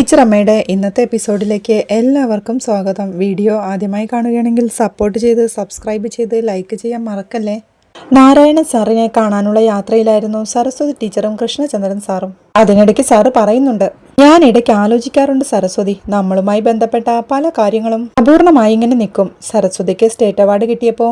Teacher അമ്മയുടെ ഇന്നത്തെ എപ്പിസോഡിലേക്ക് എല്ലാവർക്കും സ്വാഗതം. വീഡിയോ ആദ്യമായി കാണുകയാണെങ്കിൽ സപ്പോർട്ട് ചെയ്ത് സബ്സ്ക്രൈബ് ചെയ്ത് ലൈക്ക് ചെയ്യാൻ മറക്കല്ലേ. നാരായണൻ സാറിനെ കാണാനുള്ള യാത്രയിലായിരുന്നു സരസ്വതി ടീച്ചറും കൃഷ്ണചന്ദ്രൻ സാറും. അതിനിടയ്ക്ക് സാറ് പറയുന്നുണ്ട്, ഞാൻ ഇടയ്ക്ക് ആലോചിക്കാറുണ്ട് സരസ്വതി, നമ്മളുമായി ബന്ധപ്പെട്ട പല കാര്യങ്ങളും അപൂർണമായി ഇങ്ങനെ നിൽക്കും. സരസ്വതിക്ക് സ്റ്റേറ്റ് അവാർഡ് കിട്ടിയപ്പോ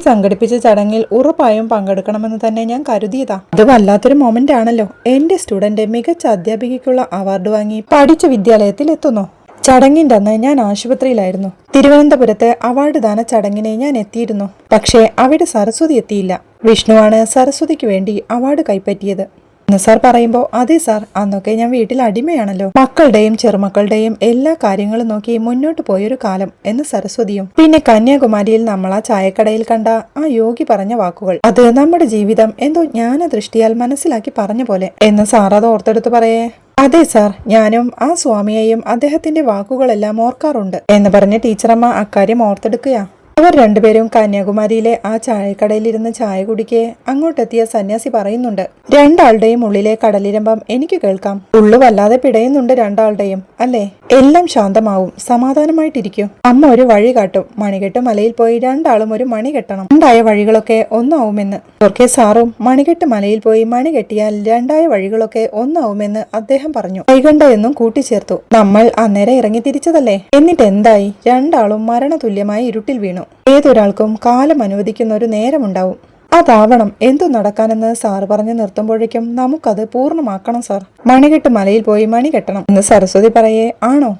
സംഘടിപ്പിച്ച ചടങ്ങിൽ ഉറപ്പായും പങ്കെടുക്കണമെന്ന് തന്നെ ഞാൻ കരുതിയതാ. അത് വല്ലാത്തൊരു മൊമെന്റ് ആണല്ലോ. എന്റെ സ്റ്റുഡന്റ് മികച്ച അധ്യാപികയ്ക്കുള്ള അവാർഡ് വാങ്ങി പഠിച്ച വിദ്യാലയത്തിൽ എത്തുന്നു. ചടങ്ങിൻ്റെ അന്ന് ഞാൻ ആശുപത്രിയിലായിരുന്നു. തിരുവനന്തപുരത്ത് അവാർഡ് ദാന ചടങ്ങിനെ ഞാൻ എത്തിയിരുന്നു. പക്ഷേ അവിടെ സരസ്വതി എത്തിയില്ല. വിഷ്ണുവാണ് സരസ്വതിക്ക് വേണ്ടി അവാർഡ് കൈപ്പറ്റിയത് എന്ന് സാർ പറയുമ്പോൾ, അതെ സാർ, അന്നൊക്കെ ഞാൻ വീട്ടിൽ അടിമയാണല്ലോ. മക്കളുടെയും ചെറുമക്കളുടെയും എല്ലാ കാര്യങ്ങളും നോക്കി മുന്നോട്ട് പോയൊരു കാലം എന്ന് സരസ്വതിയും. പിന്നെ കന്യാകുമാരിയിൽ നമ്മൾ ആ ചായക്കടയിൽ കണ്ട ആ യോഗി പറഞ്ഞ വാക്കുകൾ, അത് നമ്മുടെ ജീവിതം എന്തോ ജ്ഞാനദൃഷ്ടിയാൽ മനസ്സിലാക്കി പറഞ്ഞ പോലെ എന്ന് സാർ അത് ഓർത്തെടുത്ത് പറയേ. അതെ സാർ, ഞാനും ആ സ്വാമിയെയും അദ്ദേഹത്തിന്റെ വാക്കുകളെല്ലാം ഓർക്കാറുണ്ട് എന്ന് പറഞ്ഞ ടീച്ചറമ്മ അക്കാര്യം ഓർത്തെടുക്കുക. അവർ രണ്ടുപേരും കന്യാകുമാരിയിലെ ആ ചായക്കടയിലിരുന്ന് ചായ കുടിക്കെ അങ്ങോട്ടെത്തിയ സന്യാസി പറയുന്നുണ്ട്, രണ്ടാളുടെയും ഉള്ളിലെ കടലിരമ്പം എനിക്ക് കേൾക്കാം. ഉള്ളു വല്ലാതെ പിടയുന്നുണ്ട് രണ്ടാളുടെയും, അല്ലേ? എല്ലാം ശാന്തമാവും, സമാധാനമായിട്ടിരിക്കും. അമ്മ ഒരു വഴി കാട്ടും. മണികെട്ട് മലയിൽ പോയി രണ്ടാളും ഒരു മണി കെട്ടണം. രണ്ടായ വഴികളൊക്കെ ഒന്നാവുമെന്ന്. ഓർക്കെ സാറും മണികെട്ട് മലയിൽ പോയി മണി കെട്ടിയാൽ രണ്ടായ വഴികളൊക്കെ ഒന്നാവുമെന്ന് അദ്ദേഹം പറഞ്ഞു. കൈകണ്ട എന്നും കൂട്ടിച്ചേർത്തു. നമ്മൾ അന്നേരം ഇറങ്ങി തിരിച്ചതല്ലേ. എന്നിട്ട് എന്തായി? രണ്ടാളും മരണതുല്യമായി ഇരുട്ടിൽ വീണു. ഏതൊരാൾക്കും കാലം അനുവദിക്കുന്ന ഒരു നേരമുണ്ടാവും. അതാവണം എന്തു നടക്കാനെന്ന് സാറ് പറഞ്ഞു നിർത്തുമ്പോഴേക്കും നമുക്കത് പൂർണ്ണമാക്കണം സാർ. മണികെട്ട് മലയിൽ പോയി മണി കെട്ടണം എന്ന് സരസ്വതി പറയേ. ആണോ?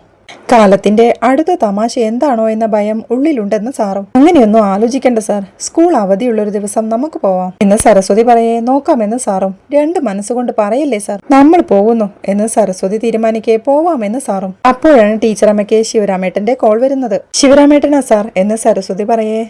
കാലത്തിന്റെ അടുത്ത തമാശ എന്താണോ എന്ന ഭയം ഉള്ളിലുണ്ടെന്ന് സാറും. അങ്ങനെയൊന്നും ആലോചിക്കണ്ട സാർ, സ്കൂൾ അവധിയുള്ളൊരു ദിവസം നമുക്ക് പോവാം എന്ന് സരസ്വതി പറയേ. നോക്കാമെന്ന് സാറും. രണ്ട് മനസ്സുകൊണ്ട് പറയല്ലേ സാർ, നമ്മൾ പോകുന്നു എന്ന് സരസ്വതി തീരുമാനിക്കേ. പോവാമെന്ന് സാറും. അപ്പോഴാണ് ടീച്ചറമ്മയ്ക്ക് ശിവരാമേട്ടന്റെ കോൾ വരുന്നത്. ശിവരാമേട്ടനാ സാർ എന്ന് സരസ്വതി പറയേ.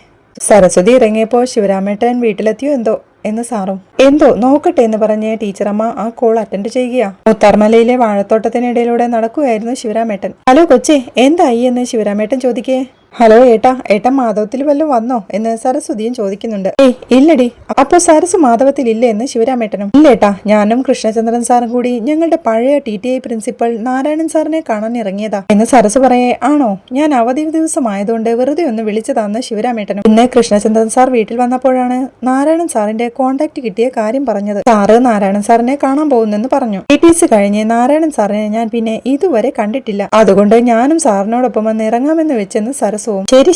സരസ്വതി ഇറങ്ങിയപ്പോ ശിവരാമേട്ടൻ വീട്ടിലെത്തിയോ എന്തോ എന്ന് സാറും. എന്തോ നോക്കട്ടെ എന്ന് പറഞ്ഞ് ടീച്ചറമ്മ ആ കോൾ അറ്റൻഡ് ചെയ്യുക. മുത്താർമലയിലെ വാഴത്തോട്ടത്തിനിടയിലൂടെ നടക്കുകയായിരുന്നു ശിവരാമേട്ടൻ. ഹലോ കൊച്ചേ, എന്തായി എന്ന് ശിവരാമേട്ടൻ ചോദിക്കേ. ഹലോ ഏട്ടൻ മാധവത്തിൽ വല്ലതും വന്നോ എന്ന് സരസ്വതിയും ചോദിക്കുന്നുണ്ട്. ഏയ് ഇല്ലടി. അപ്പൊ സരസ് മാധവത്തിൽ ഇല്ലേ എന്ന് ശിവരാമേട്ടനും. ഇല്ലേട്ടാ, ഞാനും കൃഷ്ണചന്ദ്രൻ സാറും കൂടി ഞങ്ങളുടെ പഴയ TTI പ്രിൻസിപ്പൽ നാരായണൻ സാറിനെ കാണാൻ ഇറങ്ങിയതാ എന്ന് സരസ് പറയേ. ആണോ? ഞാൻ അവധി ദിവസമായതുകൊണ്ട് വെറുതെ ഒന്ന് വിളിച്ചതാന്ന് ശിവരാമേട്ടനും. ഇന്ന് കൃഷ്ണചന്ദ്രൻ സാർ വീട്ടിൽ വന്നപ്പോഴാണ് നാരായണൻ സാറിന്റെ കോണ്ടാക്ട് കിട്ടിയ കാര്യം പറഞ്ഞത്. സാറ് നാരായണൻ സാറിനെ കാണാൻ പോകുന്നെന്ന് പറഞ്ഞു. TTC കഴിഞ്ഞ് നാരായണൻ സാറിനെ ഞാൻ പിന്നെ ഇതുവരെ കണ്ടിട്ടില്ല. അതുകൊണ്ട് ഞാനും സാറിനോടൊപ്പം വന്ന് ഇറങ്ങാമെന്ന് വെച്ചെന്ന് സരസ്.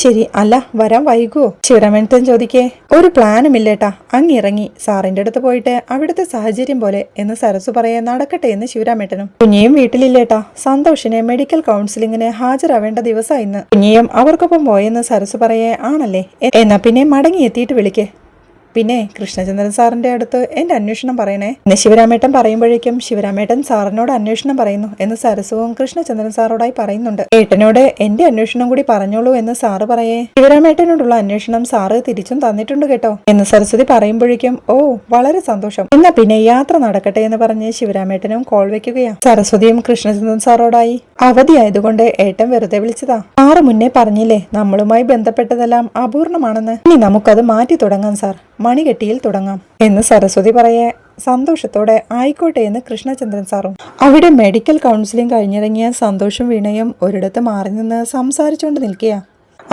ശരി, അല്ല വരാൻ വൈകുവോ? ശിവരാമേട്ടൻ ചോദിക്കേ. ഒരു പ്ലാനും ഇല്ലേട്ടാ, അങ്ങിറങ്ങി സാറിന്റെ അടുത്ത് പോയിട്ട് അവിടുത്തെ സാഹചര്യം പോലെ എന്ന് സരസു പറയെ. നടക്കട്ടെ എന്ന് ശിവരാമേട്ടനും. കുഞ്ഞിയും വീട്ടിലില്ലേട്ടാ, സന്തോഷിനെ മെഡിക്കൽ കൗൺസിലിങ്ങിന് ഹാജരാവേണ്ട ദിവസം ഇന്ന്. കുഞ്ഞിയും അവർക്കൊപ്പം പോയെന്ന് സരസു പറയെ. ആണല്ലേ, എന്നാ പിന്നെ മടങ്ങി എത്തിയിട്ട് വിളിക്കേ. പിന്നെ കൃഷ്ണചന്ദ്രൻ സാറിന്റെ അടുത്ത് എന്റെ അന്വേഷണം പറയണേ എന്ന് ശിവരാമേട്ടൻ പറയുമ്പോഴേക്കും ശിവരാമേട്ടൻ സാറിനോട് അന്വേഷണം പറയുന്നു എന്ന് സരസുവും കൃഷ്ണചന്ദ്രൻ സാറോടായി പറയുന്നുണ്ട്. ഏട്ടനോട് എന്റെ അന്വേഷണം കൂടി പറഞ്ഞോളൂ എന്ന് സാറ് പറയേ. ശിവരാമേട്ടനോടുള്ള അന്വേഷണം സാറ് തിരിച്ചും തന്നിട്ടുണ്ട് കേട്ടോ എന്ന് സരസ്വതി പറയുമ്പോഴേക്കും ഓ വളരെ സന്തോഷം, എന്നാ പിന്നെ യാത്ര നടക്കട്ടെ എന്ന് പറഞ്ഞ് ശിവരാമേട്ടനും കോൾ വെക്കുകയാണ്. സരസ്വതിയും കൃഷ്ണചന്ദ്രൻ സാറോടായി അവധിയായതുകൊണ്ട് ഏട്ടൻ വെറുതെ വിളിച്ചതാ. സാറ് മുന്നേ പറഞ്ഞില്ലേ നമ്മളുമായി ബന്ധപ്പെട്ടതെല്ലാം അപൂർണമാണെന്ന്. ഇനി നമുക്കത് മാറ്റി തുടങ്ങാം സാർ, മണികെട്ടിയിൽ തുടങ്ങാം എന്ന് സരസ്വതി പറയെ. സന്തോഷത്തോടെ ആയിക്കോട്ടെ എന്ന് കൃഷ്ണചന്ദ്രൻ സാറും. അവിടെ മെഡിക്കൽ കൗൺസിലിംഗ് കഴിഞ്ഞിറങ്ങിയ സന്തോഷും വീണയും ഒരിടത്ത് മാറി നിന്ന് സംസാരിച്ചുകൊണ്ട് നിൽക്കുക.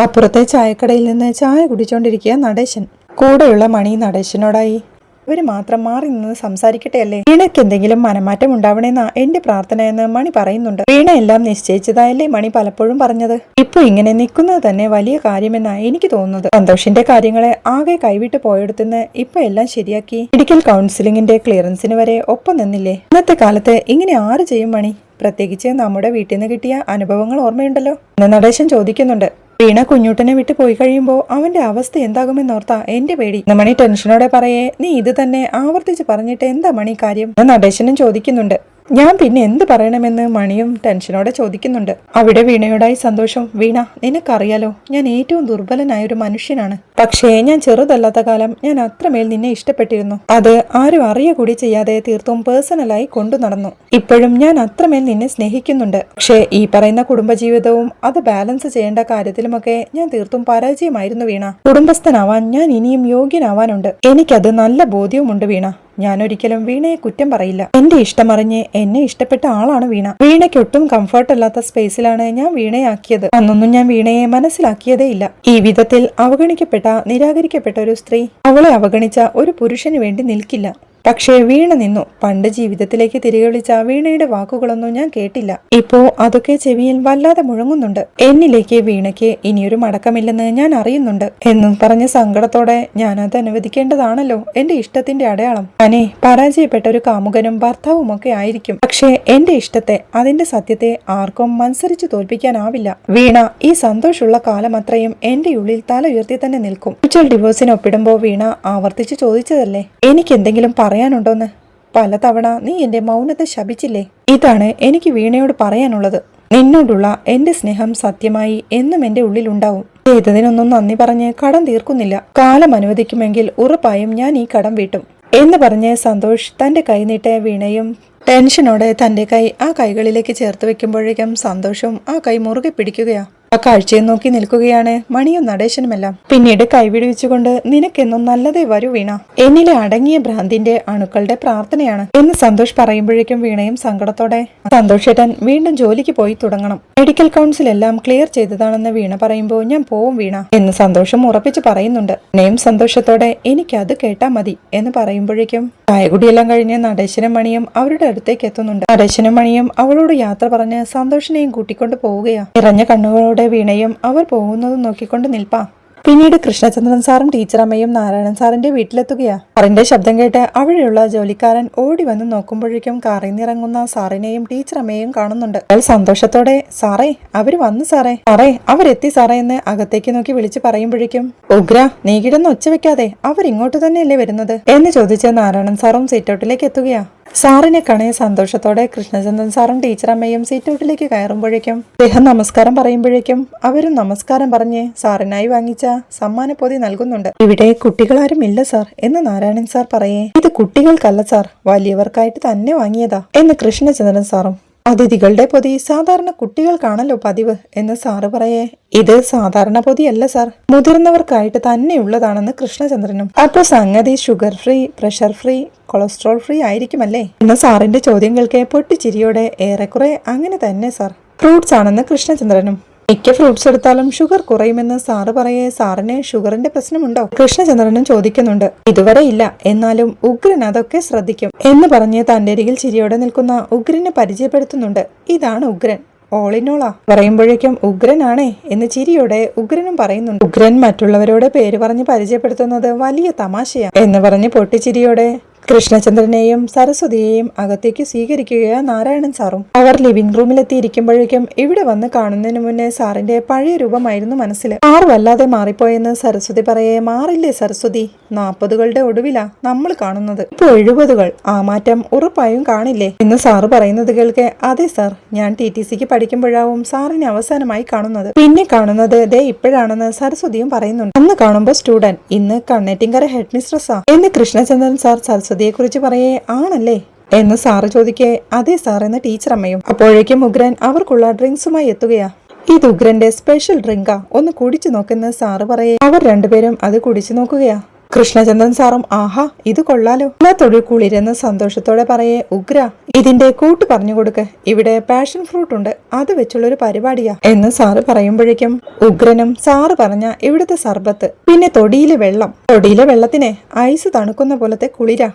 അപ്പുറത്തെ ചായക്കടയിൽ നിന്ന് ചായ കുടിച്ചോണ്ടിരിക്കുക നടേശൻ. കൂടെയുള്ള മണി നടേശനോടായി ഇവര് മാത്രം മാറി നിന്ന് സംസാരിക്കട്ടെ അല്ലേ, വീണയ്ക്ക് എന്തെങ്കിലും മനമാറ്റം ഉണ്ടാവണേന്നാ എന്റെ പ്രാർത്ഥന എന്ന് മണി പറയുന്നുണ്ട്. വീണ എല്ലാം നിശ്ചയിച്ചതായല്ലേ മണി പലപ്പോഴും പറഞ്ഞത്. ഇപ്പൊ ഇങ്ങനെ നിൽക്കുന്നത് തന്നെ വലിയ കാര്യമെന്നാ എനിക്ക് തോന്നുന്നത്. സന്തോഷിന്റെ കാര്യങ്ങളെ ആകെ കൈവിട്ട് പോയെടുത്തുനിന്ന് ഇപ്പൊ എല്ലാം ശരിയാക്കി മെഡിക്കൽ കൗൺസിലിംഗിന്റെ ക്ലിയറൻസിന് വരെ ഒപ്പം നിന്നില്ലേ. ഇന്നത്തെ കാലത്ത് ഇങ്ങനെ ആര് ചെയ്യും മണി? പ്രത്യേകിച്ച് നമ്മുടെ വീട്ടിൽ നിന്ന് കിട്ടിയ അനുഭവങ്ങൾ ഓർമ്മയുണ്ടല്ലോ എന്ന് നടേശൻ ചോദിക്കുന്നുണ്ട്. വീണ കുഞ്ഞൂട്ടനെ വിട്ടു പോയി കഴിയുമ്പോൾ അവന്റെ അവസ്ഥ എന്താകുമെന്നോർത്താ എന്റെ പേടി. മണി ടെൻഷനോടെ പറയേ. നീ ഇത് തന്നെ ആവർത്തിച്ച് പറഞ്ഞിട്ട് എന്താ മണി കാര്യം? നടേശനും ചോദിക്കുന്നുണ്ട്. ഞാൻ പിന്നെ എന്ത് പറയണമെന്ന് മണിയും ടെൻഷനോടെ ചോദിക്കുന്നുണ്ട്. അവിടെ വീണയോടായി സന്തോഷം. വീണ, നിനക്കറിയാലോ ഞാൻ ഏറ്റവും ദുർബലനായ ഒരു മനുഷ്യനാണ്. പക്ഷേ ഞാൻ ചെറുതല്ലാത്ത കാലം ഞാൻ അത്രമേൽ നിന്നെ ഇഷ്ടപ്പെട്ടിരുന്നു. അത് ആരും അറിയ കൂടി ചെയ്യാതെ തീർത്തും പേഴ്സണലായി കൊണ്ടു നടന്നു. ഇപ്പോഴും ഞാൻ അത്രമേൽ നിന്നെ സ്നേഹിക്കുന്നുണ്ട്. പക്ഷേ ഈ പറയുന്ന കുടുംബജീവിതവും അത് ബാലൻസ് ചെയ്യേണ്ട കാര്യത്തിലുമൊക്കെ ഞാൻ തീർത്തും പരാജയമായിരുന്നു വീണ. കുടുംബസ്ഥനാവാൻ ഞാൻ ഇനിയും യോഗ്യനാവാനുണ്ട്. എനിക്കത് നല്ല ബോധ്യവുമുണ്ട് വീണ. ഞാൻ ഒരിക്കലും വീണയെ കുറ്റം പറയില്ല. എന്റെ ഇഷ്ടമറിഞ്ഞ് എന്നെ ഇഷ്ടപ്പെട്ട ആളാണ് വീണ. വീണയ്ക്ക് ഒട്ടും കംഫർട്ട് അല്ലാത്ത സ്പേസിലാണ് ഞാൻ വീണയാക്കിയത്. അന്നൊന്നും ഞാൻ വീണയെ മനസ്സിലാക്കിയതേ ഇല്ല. ഈ വിധത്തിൽ അവഗണിക്കപ്പെട്ട നിരാകരിക്കപ്പെട്ട ഒരു സ്ത്രീ അവളെ അവഗണിച്ച ഒരു പുരുഷന് വേണ്ടി നിൽക്കില്ല. പക്ഷേ വീണ നിന്നു. പണ്ട് ജീവിതത്തിലേക്ക് തിരികെ വിളിച്ച വീണയുടെ വാക്കുകളൊന്നും ഞാൻ കേട്ടില്ല. ഇപ്പോ അതൊക്കെ ചെവിയിൽ വല്ലാതെ മുഴങ്ങുന്നുണ്ട്. എന്നിലേക്ക് വീണയ്ക്ക് ഇനിയൊരു മടക്കമില്ലെന്ന് ഞാൻ അറിയുന്നുണ്ട് എന്നും പറഞ്ഞ സങ്കടത്തോടെ ഞാനത് അനുവദിക്കേണ്ടതാണല്ലോ എന്റെ ഇഷ്ടത്തിന്റെ അടയാളം. ഞാനേ പരാജയപ്പെട്ട ഒരു കാമുകനും ഭർത്താവും ഒക്കെ ആയിരിക്കും. പക്ഷേ എന്റെ ഇഷ്ടത്തെ, അതിന്റെ സത്യത്തെ ആർക്കും മത്സരിച്ചു തോൽപ്പിക്കാനാവില്ല. വീണ ഈ സന്തോഷമുള്ള കാലം അത്രയും എന്റെ ഉള്ളിൽ തല ഉയർത്തി തന്നെ നിൽക്കും. മ്യൂച്വൽ ഡിവോഴ്സിന് ഒപ്പിടുമ്പോ വീണ ആവർത്തിച്ചു ചോദിച്ചതല്ലേ എനിക്ക് എന്തെങ്കിലും പറയാനുണ്ടോന്ന്. പലതവണ നീ എന്റെ മൗനത്തെ ശപിച്ചില്ലേ. ഇതാണ് എനിക്ക് വീണയോട് പറയാനുള്ളത്. നിന്നോടുള്ള എന്റെ സ്നേഹം സത്യമായി എന്നും എന്റെ ഉള്ളിലുണ്ടാവും. ചെയ്തതിനൊന്നും നന്ദി പറഞ്ഞ് കടം തീർക്കുന്നില്ല. കാലം അനുവദിക്കുമെങ്കിൽ ഉറപ്പായും ഞാൻ ഈ കടം വീട്ടും എന്ന് പറഞ്ഞ് സന്തോഷ് തന്റെ കൈ നീട്ട് വീണയും ടെൻഷനോടെ തന്റെ കൈ ആ കൈകളിലേക്ക് ചേർത്ത് വെക്കുമ്പോഴേക്കും സന്തോഷവും ആ കൈ മുറുകെ പിടിക്കുകയാ. ആ കാഴ്ചയെ നോക്കി നിൽക്കുകയാണ് മണിയും നടേശനുമെല്ലാം. പിന്നീട് കൈവിടിവിച്ചുകൊണ്ട് നിനക്കെന്നും നല്ലതേ വരൂ വീണ, എന്നിലെ അടങ്ങിയ ഭ്രാന്തിന്റെ അണുക്കളുടെ പ്രാർത്ഥനയാണ് എന്ന് സന്തോഷ് പറയുമ്പോഴേക്കും വീണയും സങ്കടത്തോടെ സന്തോഷേട്ടൻ വീണ്ടും ജോലിക്ക് പോയി തുടങ്ങണം. മെഡിക്കൽ കൗൺസിൽ എല്ലാം ക്ലിയർ ചെയ്തതാണെന്ന് വീണ പറയുമ്പോൾ ഞാൻ പോവും വീണ എന്ന് സന്തോഷം ഉറപ്പിച്ച് പറയുന്നുണ്ട്. വീണയും സന്തോഷത്തോടെ എനിക്കത് കേട്ടാ മതി എന്ന് പറയുമ്പോഴേക്കും ചായകുടിയെല്ലാം കഴിഞ്ഞ് നടേശനും മണിയും അവരുടെ അടുത്തേക്ക് എത്തുന്നുണ്ട്. നടേശനും മണിയും അവളോട് യാത്ര പറഞ്ഞ് സന്തോഷിനെയും കൂട്ടിക്കൊണ്ട് പോവുകയാ. നിറഞ്ഞ കണ്ണുകളോടെ വീണയും അവർ പോകുന്നത് നോക്കിക്കൊണ്ട് നിൽപ്പാ. പിന്നീട് കൃഷ്ണചന്ദ്രൻ സാറും ടീച്ചറമ്മയും നാരായണൻ സാറിന്റെ വീട്ടിലെത്തുകയാ. സാറിന്റെ ശബ്ദം കേട്ട് അവിടെയുള്ള ജോലിക്കാരൻ ഓടി വന്ന് നോക്കുമ്പോഴേക്കും കാറിൽ നിന്നിറങ്ങുന്ന സാറിനെയും ടീച്ചറമ്മയെയും കാണുന്നുണ്ട്. അയാൾ സന്തോഷത്തോടെ സാറേ അവര് വന്നു സാറേ, സാറേ അവരെത്തി സാറേ എന്ന് അകത്തേക്ക് നോക്കി വിളിച്ചു പറയുമ്പോഴേക്കും ഉഗ്ര നീ കിടന്ന് ഒച്ച വെക്കാതെ അവരിങ്ങോട്ട് തന്നെയല്ലേ വരുന്നത് എന്ന് ചോദിച്ച് നാരായണൻ സാറും സീറ്റൗട്ടിലേക്ക് എത്തുകയാ. സാറിനെ കാണേ സന്തോഷത്തോടെ കൃഷ്ണചന്ദ്രൻ സാറും ടീച്ചറമ്മയും സീറ്റൗട്ടിലേക്ക് കയറുമ്പോഴേക്കും അദ്ദേഹം നമസ്കാരം പറയുമ്പോഴേക്കും അവരും നമസ്കാരം പറഞ്ഞ് സാറിനായി വാങ്ങിച്ച സമ്മാനപ്പൊതി നൽകുന്നുണ്ട്. ഇവിടെ കുട്ടികളാരും ഇല്ല സാർ എന്ന് നാരായണൻ സാർ പറയേ ഇത് കുട്ടികൾക്കല്ല സാർ, വലിയവർക്കായിട്ട് തന്നെ വാങ്ങിയതാ എന്ന് കൃഷ്ണചന്ദ്രൻ സാറും. അതിഥികളുടെ പൊതി സാധാരണ കുട്ടികൾക്കാണല്ലോ പതിവ് എന്ന് സാറ് പറയേ ഇത് സാധാരണ പൊതിയല്ല സാർ, മുതിർന്നവർക്കായിട്ട് തന്നെയുള്ളതാണെന്ന് കൃഷ്ണചന്ദ്രനും. അപ്പൊ സംഗതി sugar free, pressure free, cholesterol free ആയിരിക്കുമല്ലേ എന്ന സാറിന്റെ ചോദ്യം കേൾക്കെ പൊട്ടിച്ചിരിയോടെ ഏറെക്കുറെ അങ്ങനെ തന്നെ സാർ, ഫ്രൂട്ട്സ് ആണെന്ന് കൃഷ്ണചന്ദ്രനും. മിക്ക ഫ്രൂട്ട്സ് എടുത്താലും ഷുഗർ കുറയുമെന്ന് സാറ് പറയേ സാറിന് ഷുഗറിന്റെ പ്രശ്നമുണ്ടോ കൃഷ്ണചന്ദ്രനും ചോദിക്കുന്നുണ്ട്. ഇതുവരെ ഇല്ല, എന്നാലും ഉഗ്രൻ അതൊക്കെ ശ്രദ്ധിക്കും എന്ന് പറഞ്ഞ് തന്റെ അരികിൽ ചിരിയോടെ നിൽക്കുന്ന ഉഗ്രനെ പരിചയപ്പെടുത്തുന്നുണ്ട്. ഇതാണ് ഉഗ്രൻ, ഓളിനോളാ പറയുമ്പോഴേക്കും ഉഗ്രനാണേ എന്ന് ചിരിയോടെ ഉഗ്രനും പറയുന്നുണ്ട്. ഉഗ്രൻ മറ്റുള്ളവരോട് പേര് പറഞ്ഞ് പരിചയപ്പെടുത്തുന്നത് വലിയ തമാശയാ എന്ന് പറഞ്ഞ് പൊട്ടിച്ചിരിയോടെ കൃഷ്ണചന്ദ്രനെയും സരസ്വതിയെയും അകത്തേക്ക് സ്വീകരിക്കുകയാ നാരായണൻ സാറും. അവർ ലിവിംഗ് റൂമിലെത്തിയിരിക്കുമ്പോഴേക്കും ഇവിടെ വന്ന് കാണുന്നതിന് മുന്നേ സാറിന്റെ പഴയ രൂപമായിരുന്നു മനസ്സിൽ. സാർ വല്ലാതെ മാറിപ്പോയെന്ന് സരസ്വതി പറയേ മാറില്ലേ സരസ്വതി, 40കളുടെ ഒടുവിലാ നമ്മൾ കാണുന്നത്, ഇപ്പൊ 70കൾ, ആ മാറ്റം ഉറപ്പായും കാണില്ലേ എന്ന് സാറ് പറയുന്നത് കേൾക്കെ അതെ സാർ, ഞാൻ TTCക്ക് പഠിക്കുമ്പോഴാവും സാറിനെ അവസാനമായി കാണുന്നത്, പിന്നെ കാണുന്നത് ദേ ഇപ്പോഴാണെന്ന് സരസ്വതിയും പറയുന്നുണ്ട്. അന്ന് കാണുമ്പോ സ്റ്റുഡന്റ്, ഇന്ന് കണ്ണേറ്റിങ്കര ഹെഡ് മിസ്ട്രസ്സാ എന്ന് കൃഷ്ണചന്ദ്രൻ സാർ സരസ്വതിയെ കുറിച്ച് പറയേ ആണല്ലേ എന്ന് സാറ് ചോദിക്കേ അതെ സാർ എന്ന് ടീച്ചറമ്മയും. അപ്പോഴേക്കും ഉഗ്രൻ അവർക്കുള്ള ഡ്രിങ്ക്സുമായി എത്തുകയാ. ഇത് ഉഗ്രന്റെ സ്പെഷ്യൽ ഡ്രിങ്കാ, ഒന്ന് കുടിച്ചു നോക്കുന്ന സാറ് പറയേ അവർ രണ്ടുപേരും അത് കുടിച്ചു നോക്കുകയാ. കൃഷ്ണചന്ദ്രൻ സാറും ആഹാ ഇത് കൊള്ളാലോ തൊഴിൽ കുളിരെന്ന് സന്തോഷത്തോടെ പറയേ ഉഗ്ര ഇതിന്റെ കൂട്ട് പറഞ്ഞു കൊടുക്ക്, ഇവിടെ പാഷൻ ഫ്രൂട്ട് ഉണ്ട്, അത് വെച്ചുള്ളൊരു പരിപാടിയാ എന്ന് സാറ് പറയുമ്പോഴേക്കും ഉഗ്രനും സാറ് പറഞ്ഞ ഇവിടുത്തെ സർബത്ത്, പിന്നെ തൊടിയിലെ വെള്ളം, തൊടിയിലെ വെള്ളത്തിനെ ഐസ് തണുക്കുന്ന പോലത്തെ കുളിരാ,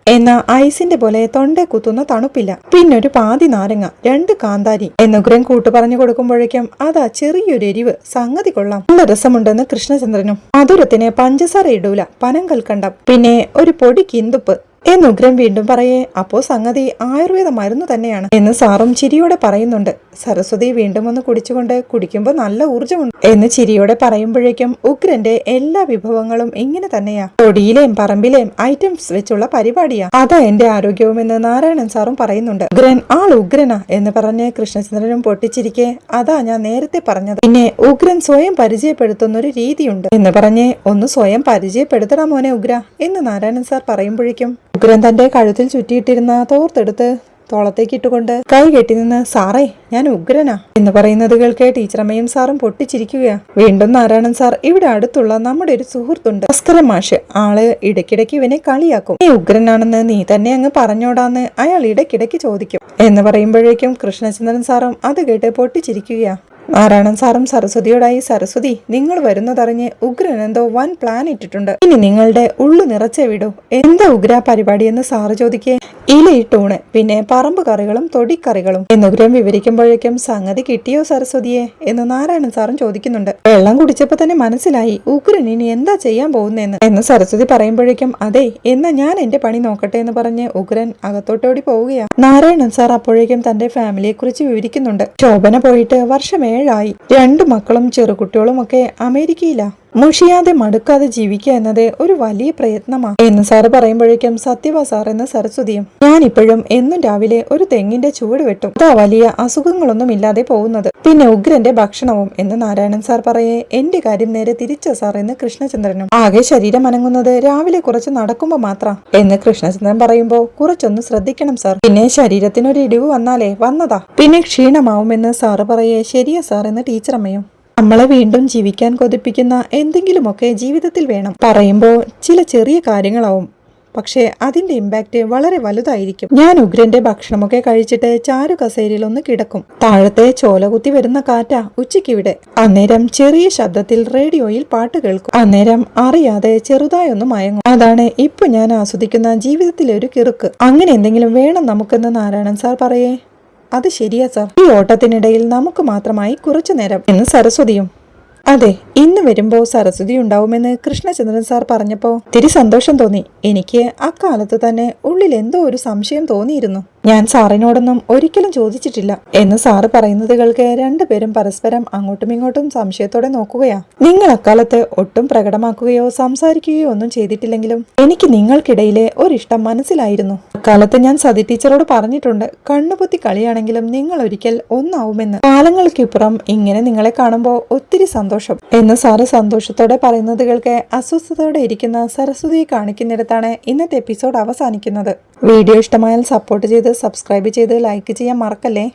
എന്നാ ഐസിന്റെ പോലെ തൊണ്ടേ കുത്തുന്ന തണുപ്പില്ല, പിന്നൊരു പാതി നാരങ്ങ, 2 കാന്താരി എന്നുഗ്രൻ കൂട്ടു പറഞ്ഞു കൊടുക്കുമ്പോഴേക്കും അതാ ചെറിയൊരു എരിവ്, സംഗതി കൊള്ളാം, നല്ല രസമുണ്ടെന്ന് കൃഷ്ണചന്ദ്രനും. മധുരത്തിന് പഞ്ചസാര ഇടൂല, പനം കൽക്കണ്ടം, പിന്നെ ഒരു പൊടി കിന്തുപ്പ് എന്നുഗ്രൻ വീണ്ടും പറയേ അപ്പോ സംഗതി ആയുർവേദ മരുന്ന് തന്നെയാണ് എന്ന് സാറും ചിരിയോടെ പറയുന്നുണ്ട്. സരസ്വതി വീണ്ടും ഒന്ന് കുടിച്ചുകൊണ്ട് കുടിക്കുമ്പോൾ നല്ല ഊർജ്ജമുണ്ട് എന്ന് ചിരിയോടെ പറയുമ്പോഴേക്കും ഉഗ്രന്റെ എല്ലാ വിഭവങ്ങളും ഇങ്ങനെ തന്നെയാ, തൊടിയിലെയും പറമ്പിലെയും ഐറ്റംസ് വെച്ചുള്ള പരിപാടിയാ, അതാ എന്റെ ആരോഗ്യവുമെന്ന് നാരായണൻ സാറും പറയുന്നുണ്ട്. ഉഗ്രൻ ആൾ ഉഗ്രനാ എന്ന് പറഞ്ഞ് കൃഷ്ണചന്ദ്രനും പൊട്ടിച്ചിരിക്കെ അതാ ഞാൻ നേരത്തെ പറഞ്ഞത്, പിന്നെ ഉഗ്രൻ സ്വയം പരിചയപ്പെടുത്തുന്ന ഒരു രീതിയുണ്ട് എന്ന് പറഞ്ഞ് ഒന്ന് സ്വയം പരിചയപ്പെടുത്തണ മോനെ ഉഗ്ര എന്ന് നാരായണൻ സാർ പറയുമ്പോഴേക്കും ഉഗ്രൻ തന്റെ കഴുത്തിൽ ചുറ്റിയിട്ടിരുന്ന തോർത്തെടുത്ത് തോളത്തേക്ക് ഇട്ടുകൊണ്ട് കൈ കെട്ടി നിന്ന് സാറേ ഞാൻ ഉഗ്രനാ എന്ന് പറയുന്നത് കേൾക്കെ ടീച്ചറമ്മയും സാറും പൊട്ടിച്ചിരിക്കുകയാ. വീണ്ടും നാരായണൻ സാർ ഇവിടെ അടുത്തുള്ള നമ്മുടെ ഒരു സുഹൃത്തുണ്ട് ഭാസ്കരൻ മാഷ്. ആള് ഇടയ്ക്കിടയ്ക്ക് ഇവനെ കളിയാക്കും. നീ ഉഗ്രനാണെന്ന് നീ തന്നെ അങ്ങ് പറഞ്ഞോടാന്ന് അയാൾ ഇടയ്ക്കിടയ്ക്ക് ചോദിക്കും എന്ന് പറയുമ്പോഴേക്കും കൃഷ്ണചന്ദ്രൻ സാറും അത് കേട്ട് പൊട്ടിച്ചിരിക്കുകയാ. നാരായണൻ സാറും സരസ്വതിയോടായി സരസ്വതി നിങ്ങൾ വരുന്നതറിഞ്ഞ് ഉഗ്രൻ എന്തോ വൻ പ്ലാൻ ഇട്ടിട്ടുണ്ട്. ഇനി നിങ്ങളുടെ ഉള്ളു നിറച്ചേ വിടൂ. എന്താ ഉഗ്ര പരിപാടിയെന്ന് സാറ് ചോദിക്കേ. ഇലയിട്ടൂണ് പിന്നെ പറമ്പ് കറികളും തൊടിക്കറികളും എന്നുഗ്രം വിവരിക്കുമ്പോഴേക്കും സംഗതി കിട്ടിയോ സരസ്വതിയെ എന്ന് നാരായണൻ സാറും ചോദിക്കുന്നുണ്ട്. വെള്ളം കുടിച്ചപ്പോ തന്നെ മനസ്സിലായി ഉഗ്രൻ ഇനി എന്താ ചെയ്യാൻ പോകുന്നതെന്ന് സരസ്വതി പറയുമ്പോഴേക്കും അതെ എന്നാ ഞാൻ എന്റെ പണി നോക്കട്ടെ എന്ന് പറഞ്ഞ് ഉഗ്രൻ അകത്തോട്ടോടി പോവുകയാ. നാരായണൻ സാർ അപ്പോഴേക്കും തന്റെ ഫാമിലിയെ കുറിച്ച് വിവരിക്കുന്നുണ്ട്. ശോഭന പോയിട്ട് വർഷം 7 ആയി. 2 മക്കളും ചെറുകുട്ടികളും ഒക്കെ അമേരിക്കയിലാ. മുഷിയാതെ മടുക്കാതെ ജീവിക്കുക എന്നത് ഒരു വലിയ പ്രയത്നമാ എന്ന് സാറ് പറയുമ്പോഴേക്കും സത്യവാ സാർ എന്ന് സരസ്വതിയും. ഞാൻ ഇപ്പോഴും എന്നും രാവിലെ ഒരു തെങ്ങിന്റെ ചുവട് വെട്ടും. അതാ വലിയ അസുഖങ്ങളൊന്നും ഇല്ലാതെ പോകുന്നത്. പിന്നെ ഉഗ്രന്റെ ഭക്ഷണവും എന്ന് നാരായണൻ സാർ പറയേ എന്റെ കാര്യം നേരെ തിരിച്ച സാർ എന്ന് കൃഷ്ണചന്ദ്രനും. ആകെ ശരീരം അനങ്ങുന്നത് രാവിലെ കുറച്ച് നടക്കുമ്പോ മാത്രം എന്ന് കൃഷ്ണചന്ദ്രൻ പറയുമ്പോ കുറച്ചൊന്ന് ശ്രദ്ധിക്കണം സാർ. പിന്നെ ശരീരത്തിനൊരു ഇടിവ് വന്നാലേ വന്നതാ പിന്നെ ക്ഷീണമാവുമെന്ന് സാറ് പറയേ ശരിയാ സാർ എന്ന് ടീച്ചറമ്മയും. നമ്മളെ വീണ്ടും ജീവിക്കാൻ കൊതിപ്പിക്കുന്ന എന്തെങ്കിലുമൊക്കെ ജീവിതത്തിൽ വേണം. പറയുമ്പോൾ ചില ചെറിയ കാര്യങ്ങളാവും, പക്ഷേ അതിന്റെ ഇമ്പാക്ട് വളരെ വലുതായിരിക്കും. ഞാൻ ഉഗ്രന്റെ ഭക്ഷണമൊക്കെ കഴിച്ചിട്ട് ചാരു കസേരയിൽ ഒന്ന് കിടക്കും. താഴത്തെ ചോലകുത്തി വരുന്ന കാറ്റാ ഉച്ചയ്ക്കിവിടെ. അന്നേരം ചെറിയ ശബ്ദത്തിൽ റേഡിയോയിൽ പാട്ട് കേൾക്കും. അന്നേരം അറിയാതെ ചെറുതായി ഒന്ന് മയങ്ങും. അതാണ് ഇപ്പൊ ഞാൻ ആസ്വദിക്കുന്ന ജീവിതത്തിലെ ഒരു കിറുക്ക്. അങ്ങനെ എന്തെങ്കിലും വേണം നമുക്കെന്ന് നാരായണൻ സാർ പറയേ. അത് ശരിയാ സാർ. ഈ ഓട്ടത്തിനിടയിൽ നമുക്ക് മാത്രമായി കുറച്ചു നേരം എന്ന് സരസ്വതിയും. അതെ ഇന്ന് വരുമ്പോ സരസ്വതി ഉണ്ടാവുമെന്ന് കൃഷ്ണചന്ദ്രൻ സാർ പറഞ്ഞപ്പോ തിരി സന്തോഷം തോന്നി. എനിക്ക് അക്കാലത്ത് തന്നെ ഉള്ളിൽ എന്തോ ഒരു സംശയം തോന്നിയിരുന്നു. ഞാൻ സാറിനോടൊന്നും ഒരിക്കലും ചോദിച്ചിട്ടില്ല എന്ന് സാറ് പറയുന്നത് കേൾക്കെ രണ്ടുപേരും പരസ്പരം അങ്ങോട്ടും ഇങ്ങോട്ടും സംശയത്തോടെ നോക്കുകയാ. നിങ്ങൾ അക്കാലത്ത് ഒട്ടും പ്രകടമാക്കുകയോ സംസാരിക്കുകയോ ഒന്നും ചെയ്തിട്ടില്ലെങ്കിലും എനിക്ക് നിങ്ങൾക്കിടയിലെ ഒരിഷ്ടം മനസ്സിലായിരുന്നു. അക്കാലത്ത് ഞാൻ സതി ടീച്ചറോട് പറഞ്ഞിട്ടുണ്ട്, കണ്ണുപൊത്തി കളിയാണെങ്കിലും നിങ്ങൾ ഒരിക്കൽ ഒന്നാവുമെന്ന്. കാലങ്ങൾക്കിപ്പുറം ഇങ്ങനെ നിങ്ങളെ കാണുമ്പോൾ ഒത്തിരി സന്തോഷം എന്ന് സാറ് സന്തോഷത്തോടെ പറയുന്നത് കേൾക്കെ അസ്വസ്ഥതയോടെ ഇരിക്കുന്ന സരസ്വതിയെ കാണിക്കുന്നിടത്താണ് ഇന്നത്തെ എപ്പിസോഡ് അവസാനിക്കുന്നത്. വീഡിയോ ഇഷ്ടമായാൽ സപ്പോർട്ട് ചെയ്ത് സബ്സ്ക്രൈബ് ചെയ്ത് ലൈക്ക് ചെയ്യാൻ മറക്കല്ലേ.